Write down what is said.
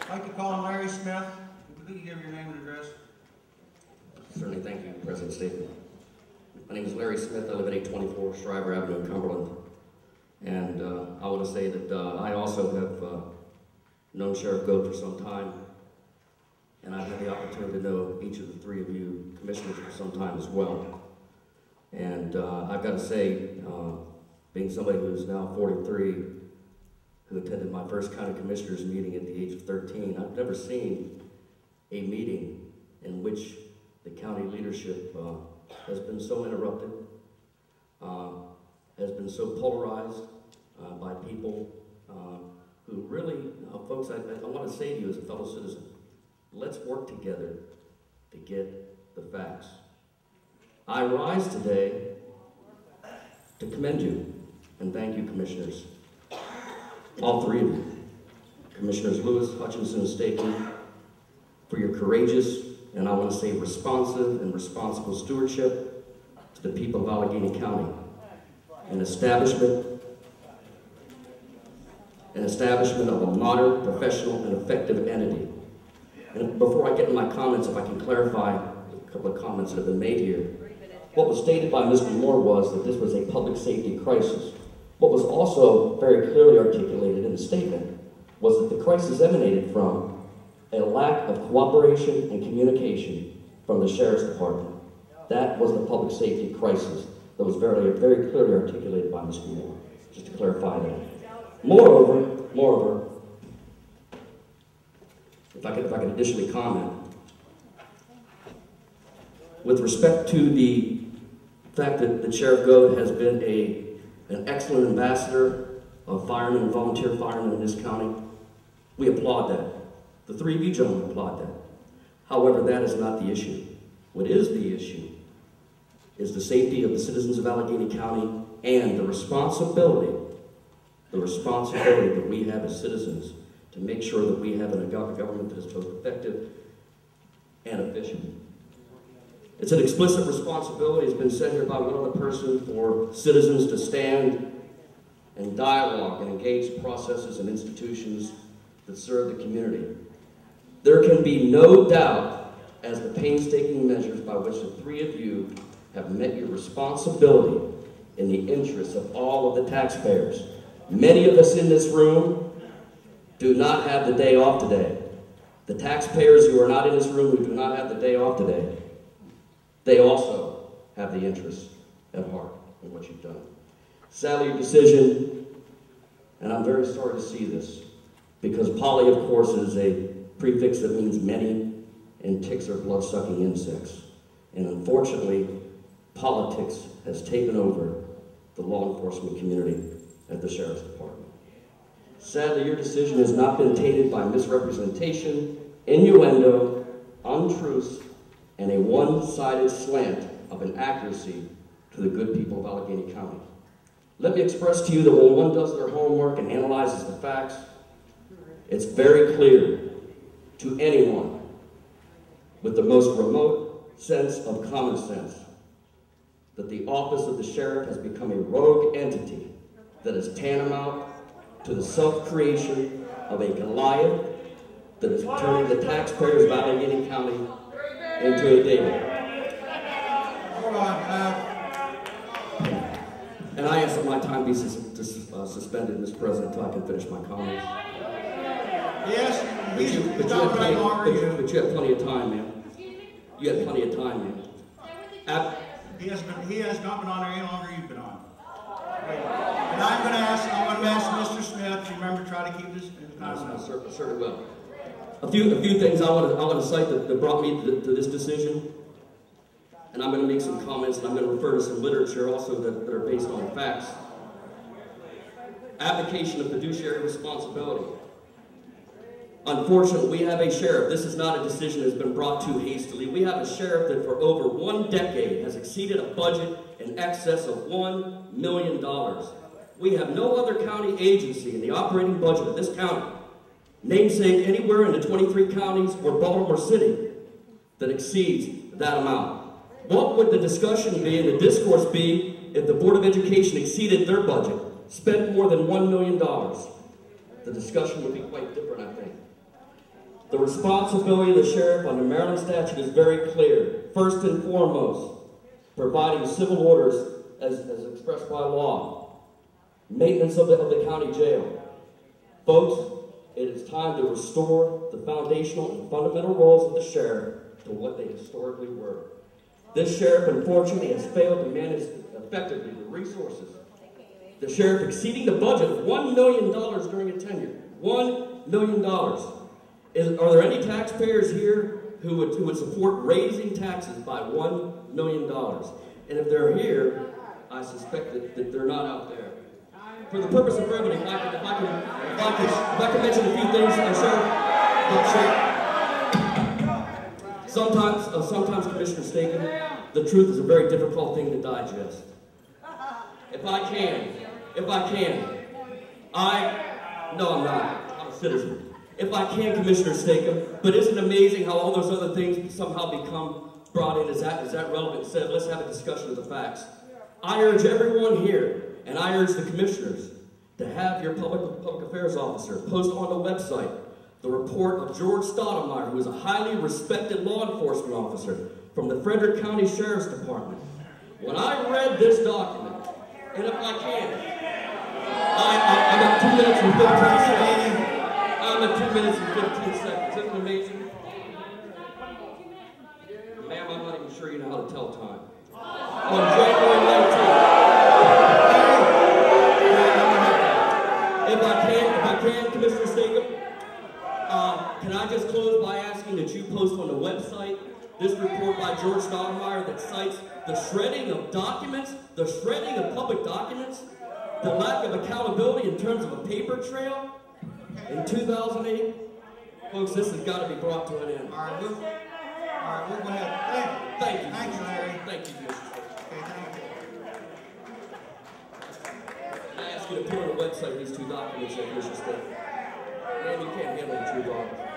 I'd like to call on Larry Smith. Could you give your name and address? Certainly, thank you, President Staten. My name is Larry Smith. I live at 824 Shriver Avenue in Cumberland. And I want to say that I also have known Sheriff Goat for some time. And I've had the opportunity to know each of the three of you commissioners for some time as well. And I've got to say, being somebody who's now 43, who attended my first county commissioners meeting at the age of 13, I've never seen a meeting in which the county leadership has been so interrupted, has been so polarized by people who really, folks, I want to say to you as a fellow citizen, let's work together to get the facts. I rise today to commend you and thank you, commissioners, all three of you, Commissioners Lewis, Hutchinson, and Staken, for your courageous and I want to say responsive and responsible stewardship to the people of Allegany County, an establishment of a modern, professional, and effective entity. And before I get into my comments, if I can clarify a couple of comments that have been made here. What was stated by Mr. Moore was that this was a public safety crisis. What was also very clearly articulated in the statement was that the crisis emanated from a lack of cooperation and communication from the Sheriff's Department. That was the public safety crisis that was very, very clearly articulated by Mr. Moore, just to clarify that. Moreover, if I could additionally comment, with respect to the fact that Sheriff Goad has been an excellent ambassador of firemen and volunteer firemen in this county, we applaud that. The three of you gentlemen applaud that. However, that is not the issue. What is the issue is the safety of the citizens of Allegany County and the responsibility that we have as citizens to make sure that we have a government that is both effective and efficient. It's an explicit responsibility, it's been said here by one other person, for citizens to stand and dialogue and engage processes and institutions that serve the community. There can be no doubt as the painstaking measures by which the three of you have met your responsibility in the interests of all of the taxpayers. Many of us in this room do not have the day off today. The taxpayers who are not in this room who do not have the day off today, they also have the interests at heart in what you've done. Sadly, your decision, and I'm very sorry to see this, because poly, of course, is a prefix that means many, and ticks are blood-sucking insects. And unfortunately, politics has taken over the law enforcement community at the Sheriff's Department. Sadly, your decision has not been tainted by misrepresentation, innuendo, untruths, and a one-sided slant of inaccuracy to the good people of Allegany County. Let me express to you that when one does their homework and analyzes the facts, it's very clear to anyone with the most remote sense of common sense that the office of the sheriff has become a rogue entity that is tantamount to the self-creation of a Goliath that is turning the taxpayers of Allegany County into a David. Hold on. And I ask that my time be suspended, Mr. President, until I can finish my comments. Yes, But you had plenty of time, man. You had plenty of time, man. He has not been on there any longer. You've been on. And I'm going to ask Mr. Smith to remember to try to keep this. Certainly will. A few things I want to cite that brought me to this decision, and I'm going to make some comments, and I'm going to refer to some literature also that are based on facts. Abdication of fiduciary responsibility. Unfortunately, we have a sheriff. This is not a decision that's been brought too hastily. We have a sheriff that for over 1 decade has exceeded a budget in excess of $1 million. We have no other county agency in the operating budget of this county, namesake anywhere in the 23 counties or Baltimore City, that exceeds that amount. What would the discussion be and the discourse be if the Board of Education exceeded their budget, spent more than $1 million? The discussion would be quite different, I think. The responsibility of the sheriff under Maryland statute is very clear. First and foremost, providing civil orders as expressed by law. Maintenance of the county jail. Folks, it is time to restore the foundational and fundamental roles of the sheriff to what they historically were. This sheriff, unfortunately, has failed to manage effectively the resources. The sheriff exceeding the budget of $1 million during a tenure. $1 million. Are there any taxpayers here who would support raising taxes by $1 million? And if they're here, I suspect that they're not out there. For the purpose of brevity, if I can mention a few things, sometimes, Commissioner Staken, the truth is a very difficult thing to digest. If I can, no, I'm not. I'm a citizen. If I can, Commissioner Staken, but isn't it amazing how all those other things somehow become brought in? Is that relevant? Said, let's have a discussion of the facts. I urge everyone here, and I urge the commissioners, to have your public affairs officer post on the website the report of George Stoudemire, who is a highly respected law enforcement officer from the Frederick County Sheriff's Department. When I read this document, and if I can, I got 2 minutes and 15 seconds. I'm at 2 minutes and 15 seconds. Isn't it amazing? Ma'am, I'm not even sure you know how to tell time. On January 19th. If I can, Commissioner Staken, can I just close by asking that you post on the website this report by George Stoudemire that cites the shredding of documents, the shredding of public documents, the lack of accountability in terms of a paper trail in 2008? Folks, this has got to be brought to an end. All right, we'll go ahead. Thank you. Thank you, Larry. Thank you, Commissioner. Okay, thank you. I ask you to put on the website these two documents that Commissioner Staken. Man, you can't handle the true documents.